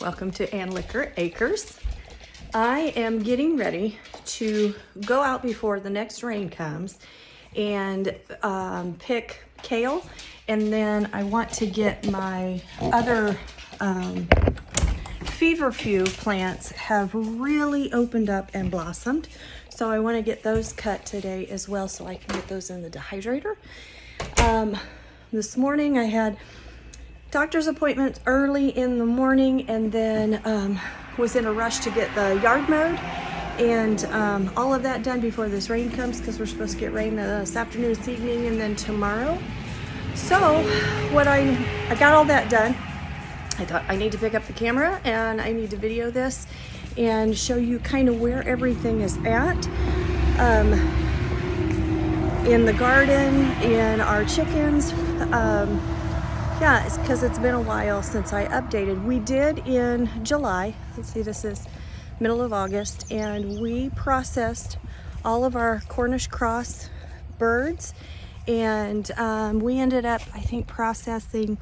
Welcome to Ann Liquor Acres. I am getting ready to go out before the next rain comes and pick kale, and then I want to get my other feverfew plants have really opened up and blossomed. So I want to get those cut today as well so I can get those in the dehydrator. This morning I had doctor's appointment early in the morning, and then was in a rush to get the yard mowed and all of that done before this rain comes, because we're supposed to get rain this afternoon, this evening, and then tomorrow. So I got all that done. I thought I need to pick up the camera and I need to video this and show you kind of where everything is at in the garden, in our chickens. Yeah, it's because it's been a while since I updated. We did in July. Let's see, this is middle of August, and we processed all of our Cornish cross birds, and we ended up, I think, processing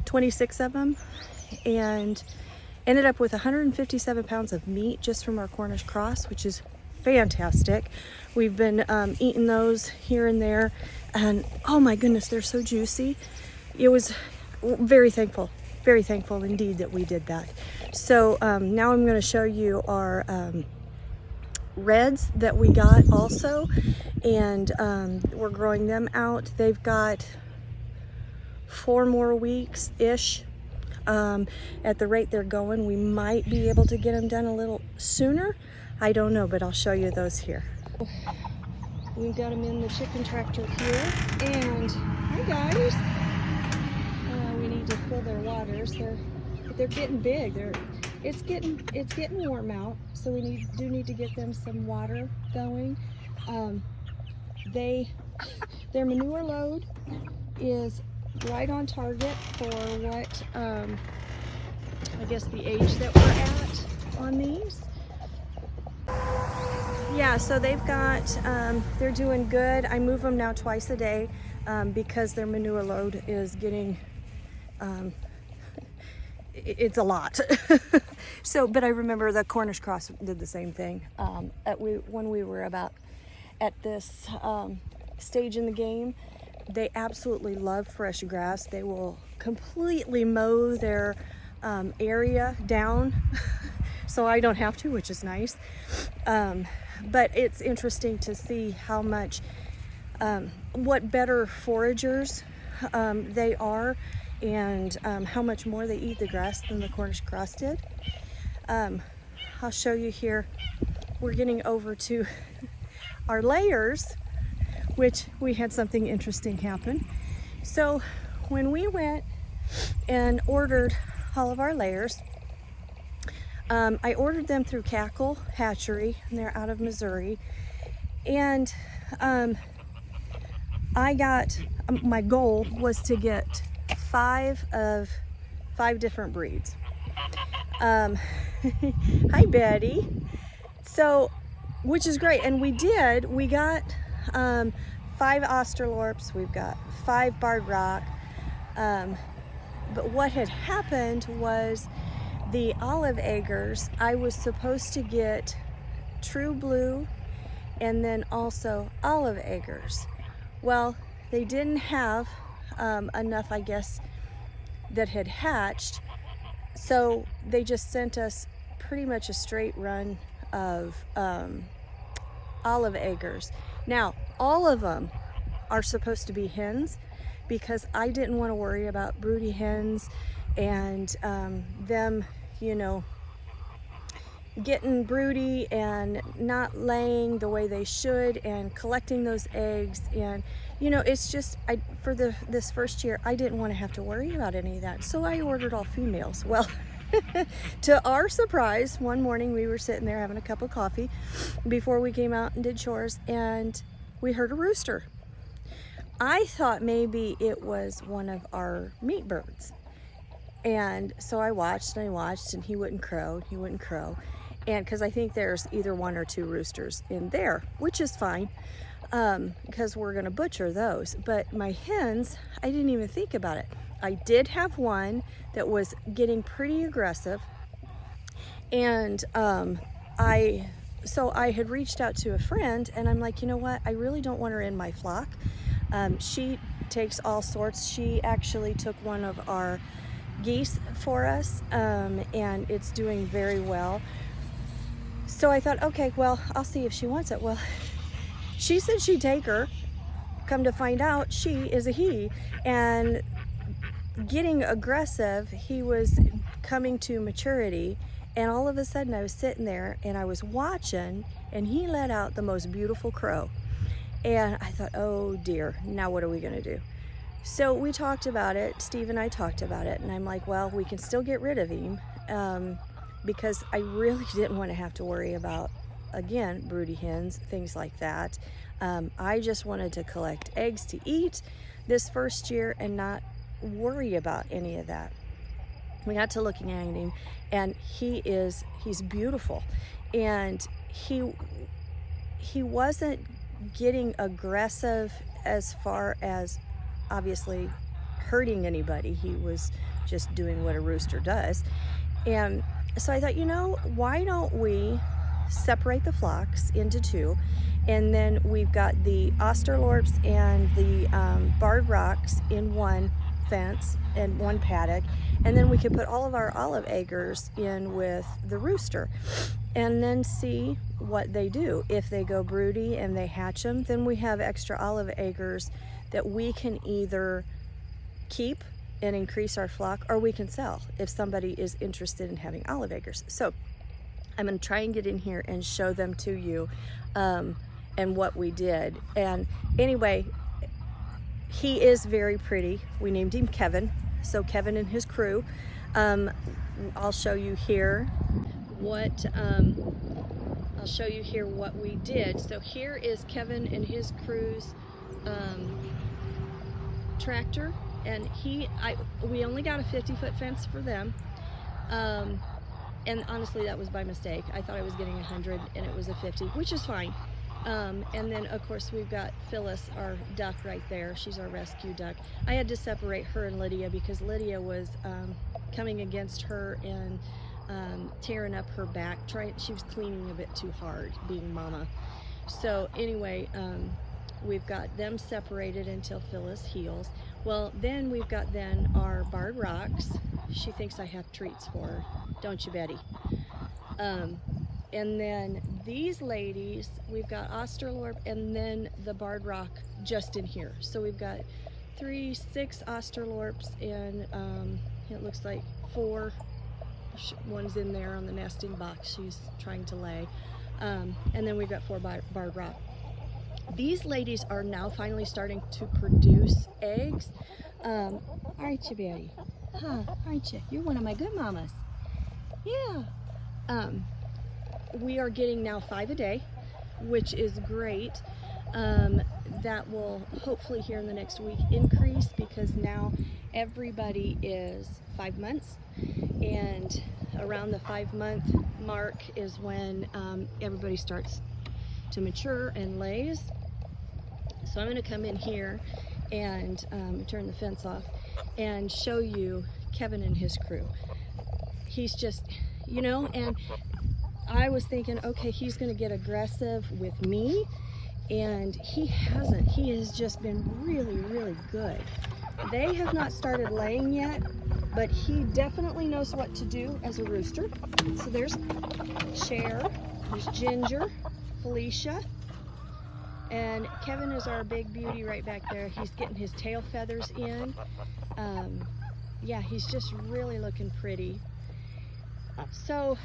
26 of them, and ended up with 157 pounds of meat just from our Cornish cross, which is fantastic. We've been eating those here and there, and oh my goodness, they're so juicy. It was very thankful indeed that we did that. So now I'm going to show you our reds that we got also, and we're growing them out. They've got 4 more weeks-ish. At the rate they're going, we might be able to get them done a little sooner. I don't know, but I'll show you those here. We've got them in the chicken tractor here, and hi guys. We need to fill their waters. They're getting big. It's getting warm out, so we do need to get them some water going. Their manure load is right on target for what I guess the age that we're at on these. Yeah, so they've got, they're doing good. I move them now twice a day because their manure load is getting, it's a lot. So, but I remember the Cornish cross did the same thing. When we were about at this stage in the game, they absolutely love fresh grass. They will completely mow their area down so I don't have to, which is nice. But it's interesting to see how much, what better foragers they are, and how much more they eat the grass than the Cornish cross did. I'll show you here. We're getting over to our layers, which we had something interesting happen. So when we went and ordered all of our layers, I ordered them through Cackle Hatchery, and they're out of Missouri. And I got, my goal was to get 5 different breeds. Hi Betty. So, which is great, and we got 5 Australorps, we've got 5 Barred Rock, but what had happened was the olive eggers, I was supposed to get True Blue and then also olive eggers. Well, they didn't have enough, I guess, that had hatched, so they just sent us pretty much a straight run of olive eggers. Now, all of them are supposed to be hens, because I didn't want to worry about broody hens and them, you know, getting broody and not laying the way they should and collecting those eggs. And you know, it's just, for this first year, I didn't want to have to worry about any of that, so I ordered all females. Well, to our surprise, one morning we were sitting there having a cup of coffee before we came out and did chores, and we heard a rooster. I thought maybe it was one of our meat birds. And so I watched and I watched, and he wouldn't crow, And because I think there's either 1 or 2 roosters in there, which is fine, because we're gonna butcher those. But my hens, I didn't even think about it. I did have one that was getting pretty aggressive, And so I had reached out to a friend, and I'm like, you know what? I really don't want her in my flock. She takes all sorts. She actually took one of our geese for us, and it's doing very well. So I thought, okay, well, I'll see if she wants it. Well, she said she'd take her. Come to find out, she is a he, and getting aggressive. He was coming to maturity, and all of a sudden I was sitting there and I was watching, and he let out the most beautiful crow. And I thought, oh dear, now what are we gonna do? So we talked about it, Steve and I talked about it, and I'm like, well, we can still get rid of him, because I really didn't want to have to worry about, again, broody hens, things like that. I just wanted to collect eggs to eat this first year and not worry about any of that. We got to looking at him, and he's beautiful, and he wasn't getting aggressive as far as obviously hurting anybody. He was just doing what a rooster does. And so I thought, you know, why don't we separate the flocks into two, and then we've got the Australorps and the barred rocks in one fence and one paddock, and then we could put all of our olive eggers in with the rooster, and then see what they do. If they go broody and they hatch them, then we have extra olive eggers that we can either keep and increase our flock, or we can sell if somebody is interested in having olive eggers. So I'm going to try and get in here and show them to you, and what we did. And anyway, he is very pretty. We named him Kevin. So Kevin and his crew. I'll show you here what we did. So here is Kevin and his crew's tractor, and we only got a 50-foot fence for them. And honestly, that was by mistake. I thought I was getting 100 and it was a 50, which is fine. And then of course we've got Phyllis, our duck, right there. She's our rescue duck. I had to separate her and Lydia because Lydia was coming against her and tearing up her back. She was cleaning a bit too hard, being mama. So anyway, we've got them separated until Phyllis heals. Well, then we've got our barred rocks. She thinks I have treats for her, don't you, Betty? And then these ladies, we've got Australorp and then the barred rock just in here. So we've got 6 Australorps, and it looks like 4. One's in there on the nesting box. She's trying to lay. And then we've got 4 barred rock. These ladies are now finally starting to produce eggs. Aren't you, Betty? Huh, aren't you? You're one of my good mamas. Yeah. We are getting now 5 a day, which is great. That will hopefully here in the next week increase, because now everybody is 5 months, and around the 5-month mark is when everybody starts to mature and lays. So I'm going to come in here and turn the fence off and show you Kevin and his crew. He's just, you know, and I was thinking, okay, he's going to get aggressive with me, and he hasn't. He has just been really, really good. They have not started laying yet, but he definitely knows what to do as a rooster. So there's Cher, there's Ginger, Felicia, and Kevin is our big beauty right back there. He's getting his tail feathers in. Yeah, he's just really looking pretty. So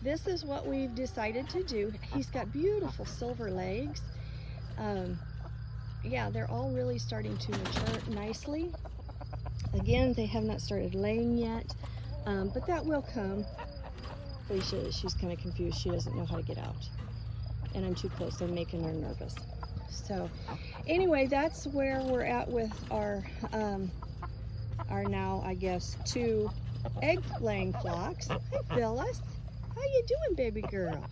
this is what we've decided to do. He's got beautiful silver legs. Yeah, they're all really starting to mature nicely. Again, they have not started laying yet, but that will come. Felicia, she's kind of confused. She doesn't know how to get out, and I'm too close. I'm making her nervous. So anyway, that's where we're at with our now, I guess, 2 egg laying flocks. Hi, Phyllis. How you doing, baby girl?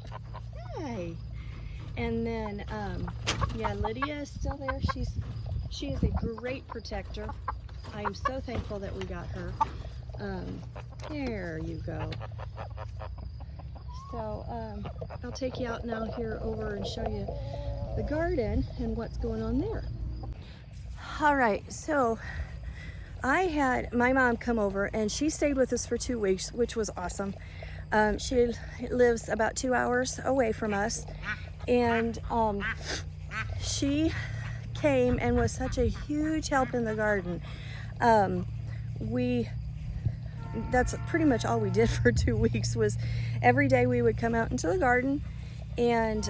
Hi. And then, yeah, Lydia is still there. She is a great protector. I am so thankful that we got her. There you go. So I'll take you out now here over and show you the garden and what's going on there. All right, so I had my mom come over and she stayed with us for 2 weeks, which was awesome. She lives about 2 hours away from us, and she came and was such a huge help in the garden. That's pretty much all we did for 2 weeks. Was every day we would come out into the garden, and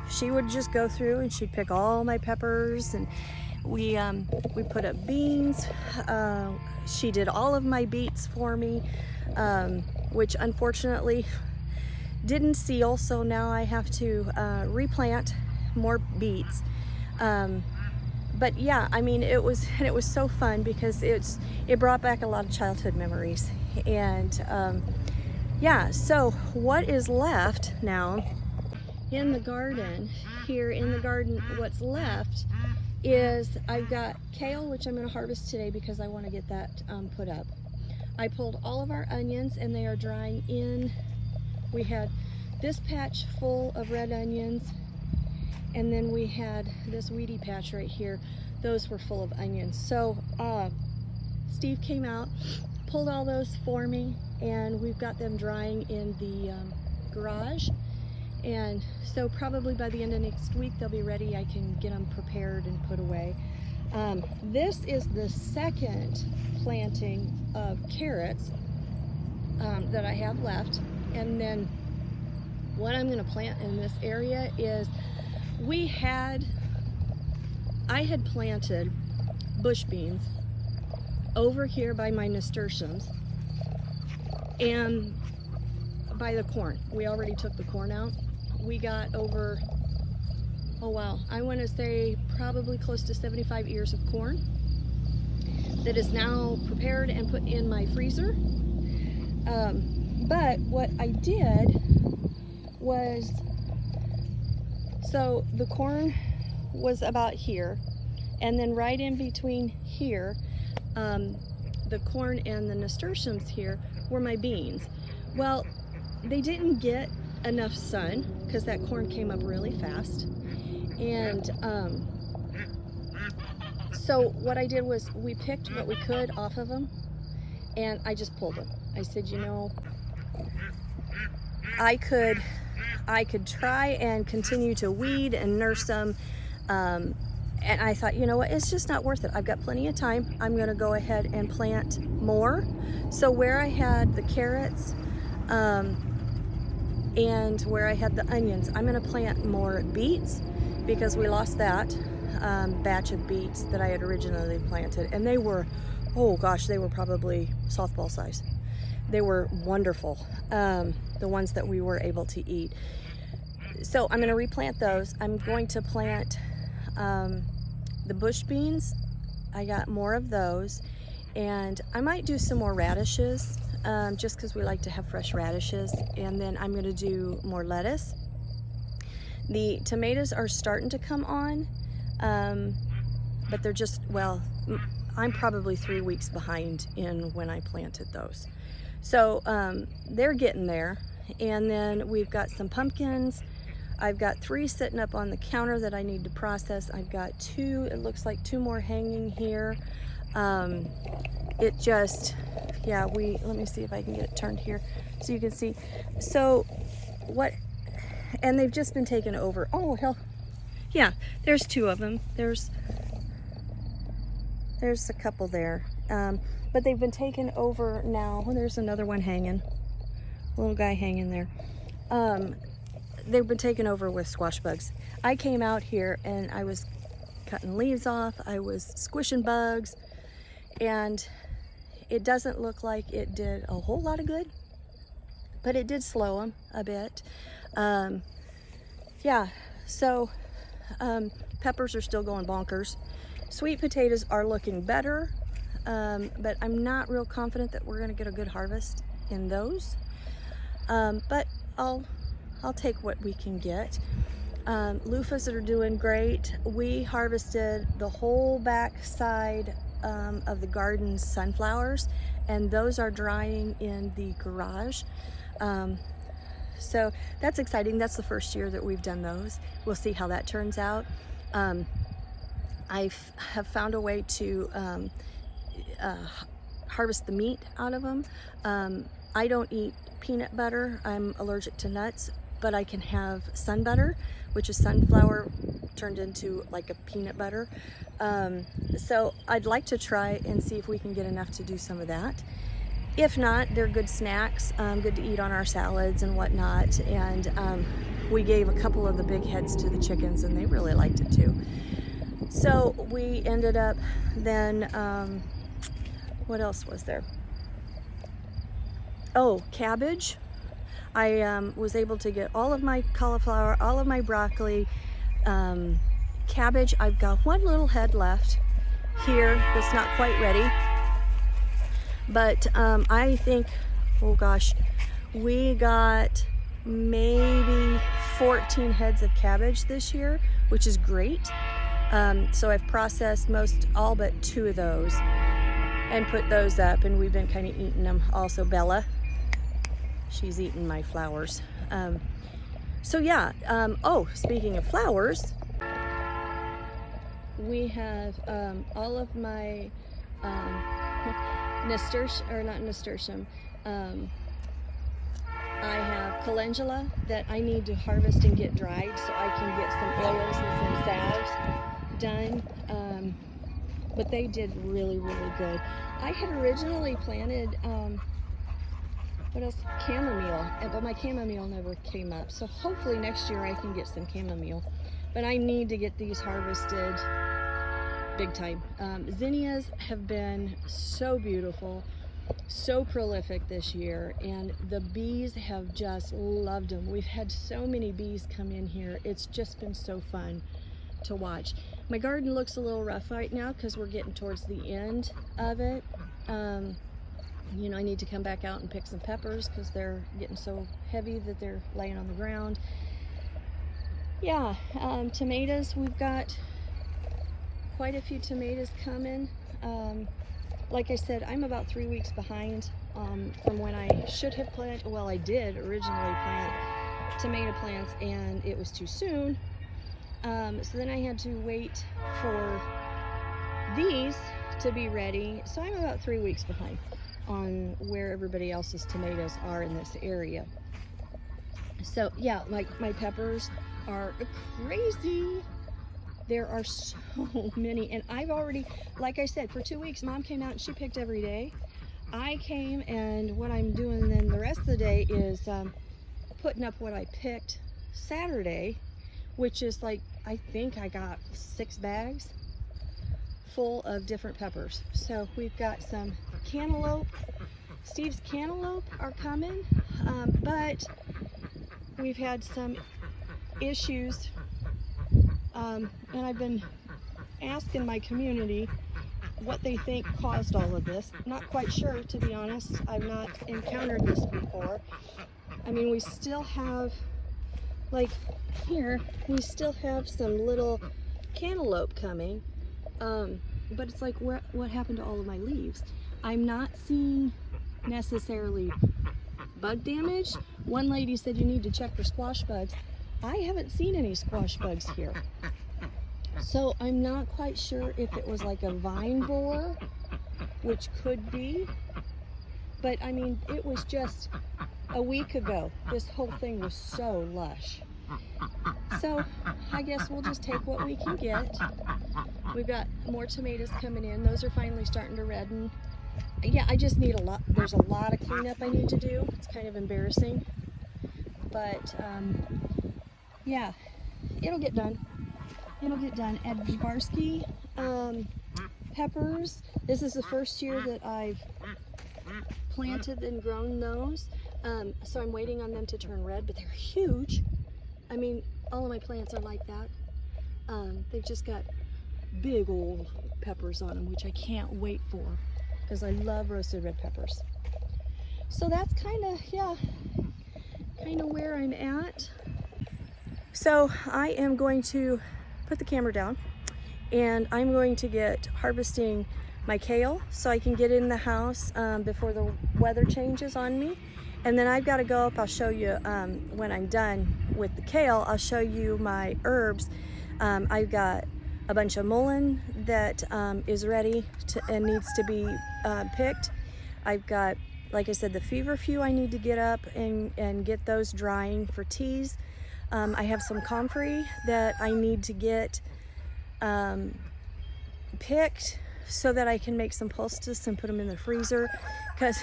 she would just go through and she'd pick all my peppers, and we put up beans. She did all of my beets for me, which unfortunately didn't seal, so now I have to replant more beets. But yeah, I mean, it was so fun because it brought back a lot of childhood memories. And yeah, so what is left now in the garden, what's left is I've got kale, which I'm going to harvest today because I want to get that put up. I pulled all of our onions and they are drying in. We had this patch full of red onions, and then we had this weedy patch right here. Those were full of onions. So Steve came out, pulled all those for me, and we've got them drying in the garage. And so probably by the end of next week they'll be ready. I can get them prepared and put away. This is the second planting of carrots that I have left. And then what I'm going to plant in this area is I had planted bush beans over here by my nasturtiums and by the corn. We already took the corn out. We got over, oh wow, I want to say probably close to 75 ears of corn that is now prepared and put in my freezer. But what I did was, so the corn was about here, and then right in between here, the corn and the nasturtiums here were my beans. Well, they didn't get enough sun because that corn came up really fast, and so what I did was we picked what we could off of them, and I just pulled them. I said, you know, I could try and continue to weed and nurse them, and I thought, you know what, it's just not worth it. I've got plenty of time. I'm going to go ahead and plant more. So where I had the carrots and where I had the onions, I'm going to plant more beets because we lost that batch of beets that I had originally planted, and they were, oh gosh, they were probably softball size. They were wonderful, the ones that we were able to eat. So I'm going to replant those. I'm going to plant the bush beans. I got more of those, and I might do some more radishes, just because we like to have fresh radishes. And then I'm going to do more lettuce. The tomatoes are starting to come on, but they're just, well, I'm probably 3 weeks behind in when I planted those. So they're getting there. And then we've got some pumpkins. I've got 3 sitting up on the counter that I need to process. I've got 2, it looks like 2 more hanging here. It just, yeah, let me see if I can get it turned here so you can see. So what, and they've just been taken over. Oh, hell, yeah, there's 2 of them. There's a couple there. But they've been taken over now. Oh, there's another one hanging, little guy hanging there. They've been taken over with squash bugs. I came out here and I was cutting leaves off. I was squishing bugs, and it doesn't look like it did a whole lot of good, but it did slow them a bit. Yeah, so peppers are still going bonkers. Sweet potatoes are looking better, but I'm not real confident that we're gonna get a good harvest in those. But I'll take what we can get. Loofahs are doing great. We harvested the whole back side of the garden's sunflowers, and those are drying in the garage. So that's exciting. That's the first year that we've done those. We'll see how that turns out. I have found a way to harvest the meat out of them. I don't eat peanut butter. I'm allergic to nuts, but I can have sun butter, which is sunflower turned into like a peanut butter. So I'd like to try and see if we can get enough to do some of that. If not, they're good snacks, good to eat on our salads and whatnot. And we gave a couple of the big heads to the chickens, and they really liked it too. So we ended up then, what else was there? Oh, cabbage. I was able to get all of my cauliflower, all of my broccoli, cabbage. I've got one little head left here that's not quite ready. But I think, oh gosh, we got maybe 14 heads of cabbage this year, which is great. So I've processed all but 2 of those and put those up, and we've been kind of eating them. Also Bella, she's eating my flowers. So yeah, oh, speaking of flowers, we have all of my nasturtium. I have calendula that I need to harvest and get dried so I can get some oils and some salves done. But they did really, really good. I had originally planted what else? Chamomile, but my chamomile never came up. So hopefully next year I can get some chamomile. But I need to get these harvested big time. Zinnias have been so beautiful, so prolific this year, and the bees have just loved them. We've had so many bees come in here. It's just been so fun to watch. My garden looks a little rough right now because we're getting towards the end of it. You know, I need to come back out and pick some peppers because they're getting so heavy that they're laying on the ground. Yeah, tomatoes, we've got quite a few tomatoes coming. Like I said, I'm about 3 weeks behind from when I should have planted. Well, I did originally plant tomato plants and it was too soon. So then I had to wait for these to be ready. So I'm about 3 weeks behind on where everybody else's tomatoes are in this area. So yeah, like my peppers are crazy. There are so many, and I've already, like I said, for 2 weeks, Mom came out and she picked every day. I came, and what I'm doing then the rest of the day is putting up what I picked Saturday, which is like, I think I got 6 bags full of different peppers. So we've got some cantaloupe. Steve's cantaloupe are coming, but we've had some issues, and I've been asking my community what they think caused all of this. Not quite sure, to be honest. I've not encountered this before. I mean, we still have, like here, we still have some little cantaloupe coming, but it's like, what happened to all of my leaves? I'm not seeing necessarily bug damage. One lady said you need to check for squash bugs. I haven't seen any squash bugs here. So I'm not quite sure if it was like a vine borer, which could be, but I mean, it was just a week ago. This whole thing was so lush. So I guess we'll just take what we can get. We've got more tomatoes coming in. Those are finally starting to redden. Yeah, I just need a lot. There's a lot of cleanup I need to do. It's kind of embarrassing, but yeah, it'll get done. It'll get done. At Varsky peppers, this is the first year that I've planted and grown those, so I'm waiting on them to turn red, but they're huge. I mean, all of my plants are like that. They've just got big old peppers on them, which I can't wait for because I love roasted red peppers. So that's kind of, yeah, kind of where I'm at. So I am going to put the camera down and I'm going to get harvesting my kale so I can get in the house before the weather changes on me. And then I've got to go up, I'll show you when I'm done with the kale, I'll show you my herbs. I've got a bunch of mullein that is ready and needs to be picked. I've got, like I said, the feverfew I need to get up and get those drying for teas. I have some comfrey that I need to get picked so that I can make some poultice and put them in the freezer, because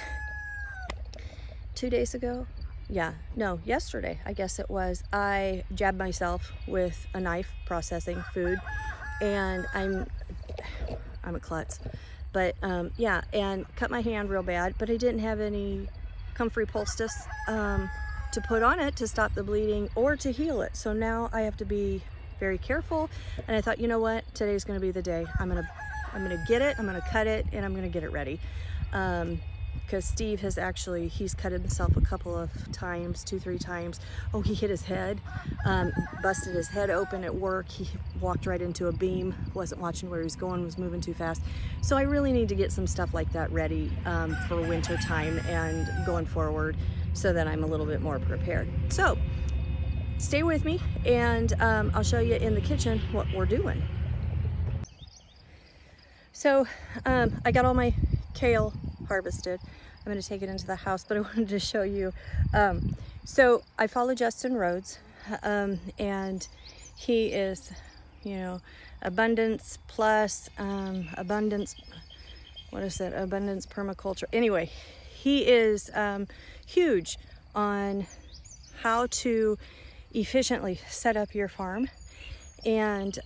2 days ago, yesterday, I guess it was, I jabbed myself with a knife processing food, and I'm a klutz, but and cut my hand real bad, but I didn't have any comfrey poultice to put on it to stop the bleeding or to heal it. So now I have to be very careful, and I thought, you know what, today's gonna be the day. I'm gonna get it, I'm gonna cut it, and I'm gonna get it ready. Because Steve has he's cut himself a couple of times, 2-3 times. Oh, he hit his head, busted his head open at work. He walked right into a beam, wasn't watching where he was going, was moving too fast. So I really need to get some stuff like that ready for winter time and going forward, so that I'm a little bit more prepared. So stay with me, and I'll show you in the kitchen what we're doing. So I got all my kale harvested. I'm going to take it into the house, but I wanted to show you. So I follow Justin Rhodes, and he is, abundance plus abundance. What is it? Abundance permaculture. Anyway, he is huge on how to efficiently set up your farm, and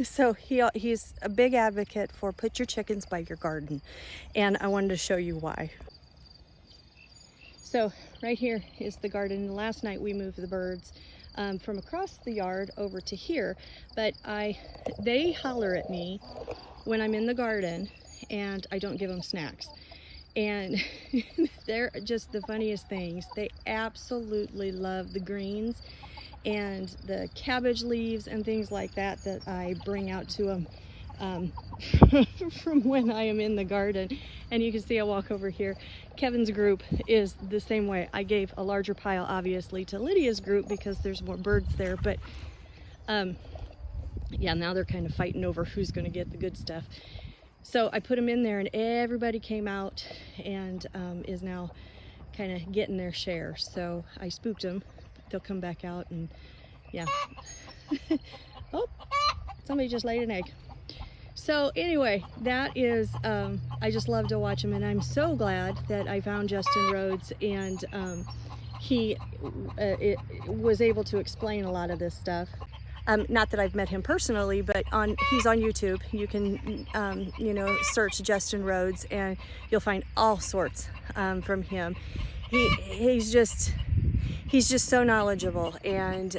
so he's a big advocate for put your chickens by your garden, and I wanted to show you why. So right here is the garden. Last night we moved the birds from across the yard over to here, but they holler at me when I'm in the garden and I don't give them snacks. And they're just the funniest things. They absolutely love the greens and the cabbage leaves and things like that I bring out to them from when I am in the garden. And you can see I walk over here. Kevin's group is the same way. I gave a larger pile, obviously, to Lydia's group because there's more birds there, but now they're kind of fighting over who's going to get the good stuff. So I put them in there, and everybody came out and is now kind of getting their share. So I spooked them. They'll come back out, and oh, somebody just laid an egg. So anyway, that is, I just love to watch them, and I'm so glad that I found Justin Rhodes, and he was able to explain a lot of this stuff. Not that I've met him personally, but he's on YouTube. You can, search Justin Rhodes, and you'll find all sorts from him. He's just so knowledgeable, and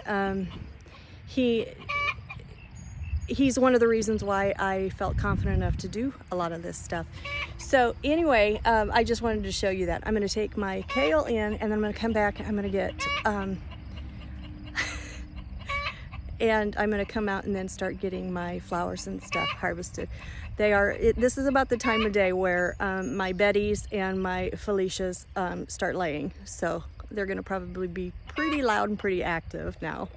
he's one of the reasons why I felt confident enough to do a lot of this stuff. So anyway, I just wanted to show you that. I'm going to take my kale in, and then I'm going to come back, I'm going to get and I'm going to come out and then start getting my flowers and stuff harvested. This is about the time of day where my Bettys and my Felicias start laying. So they're going to probably be pretty loud and pretty active now.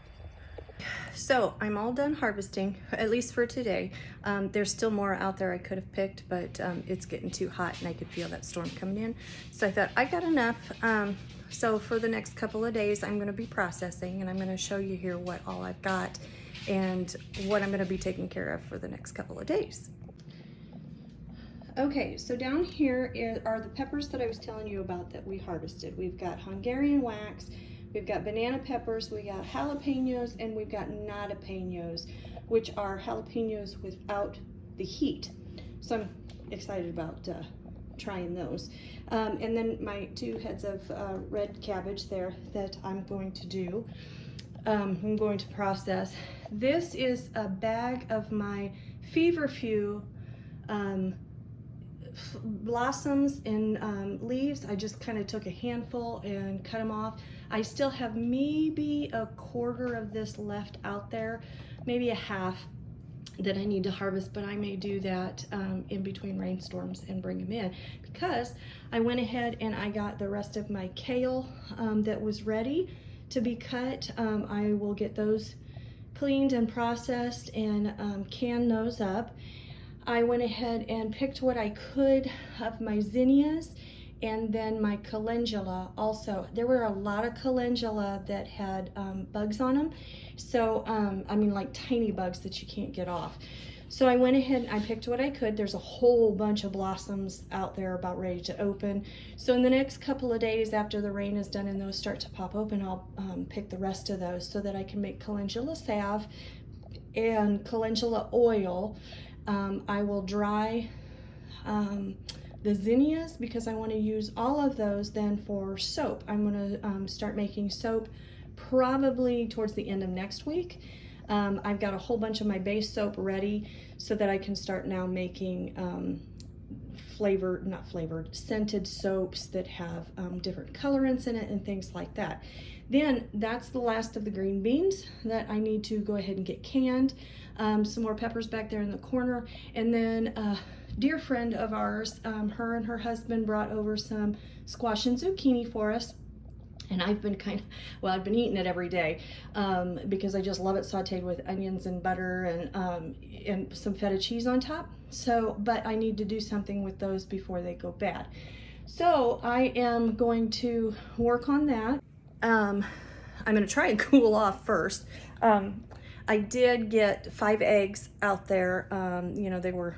So I'm all done harvesting, at least for today. There's still more out there I could have picked, but it's getting too hot and I could feel that storm coming in. So I thought I got enough. So for the next couple of days, I'm going to be processing, and I'm going to show you here what all I've got and what I'm going to be taking care of for the next couple of days. Okay, so down here are the peppers that I was telling you about that we harvested. We've got Hungarian wax, we've got banana peppers, we got jalapenos, and we've got nadapenos, which are jalapenos without the heat. So I'm excited about trying those. And then my 2 heads of red cabbage there that I'm going to do. I'm going to process. This is a bag of my feverfew blossoms and leaves. I just kind of took a handful and cut them off. I still have maybe a quarter of this left out there, maybe a half. that I need to harvest, but I may do that in between rainstorms and bring them in, because I went ahead and I got the rest of my kale that was ready to be cut. I will get those cleaned and processed and can those up. I went ahead and picked what I could of my zinnias, and then my calendula also. There were a lot of calendula that had bugs on them. So, I mean, like tiny bugs that you can't get off. So I went ahead and I picked what I could. There's a whole bunch of blossoms out there about ready to open. So in the next couple of days after the rain is done and those start to pop open, I'll pick the rest of those so that I can make calendula salve and calendula oil. I will dry the zinnias because I want to use all of those then for soap. I'm going to start making soap probably towards the end of next week. I've got a whole bunch of my base soap ready so that I can start now making scented soaps that have different colorants in it and things like that. Then that's the last of the green beans that I need to go ahead and get canned. Some more peppers back there in the corner, and then dear friend of ours, her and her husband brought over some squash and zucchini for us. And I've been I've been eating it every day because I just love it sauteed with onions and butter and some feta cheese on top. So, but I need to do something with those before they go bad. So I am going to work on that. I'm going to try and cool off first. I did get 5 eggs out there. You know, they were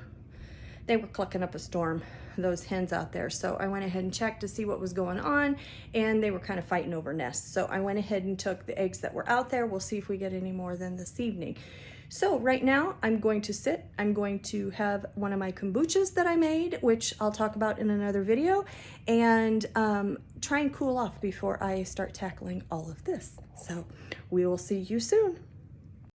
clucking up a storm, those hens out there. So I went ahead and checked to see what was going on, and they were kind of fighting over nests. So I went ahead and took the eggs that were out there. We'll see if we get any more than this evening. So right now I'm going to sit. I'm going to have one of my kombuchas that I made, which I'll talk about in another video, and try and cool off before I start tackling all of this. So we will see you soon.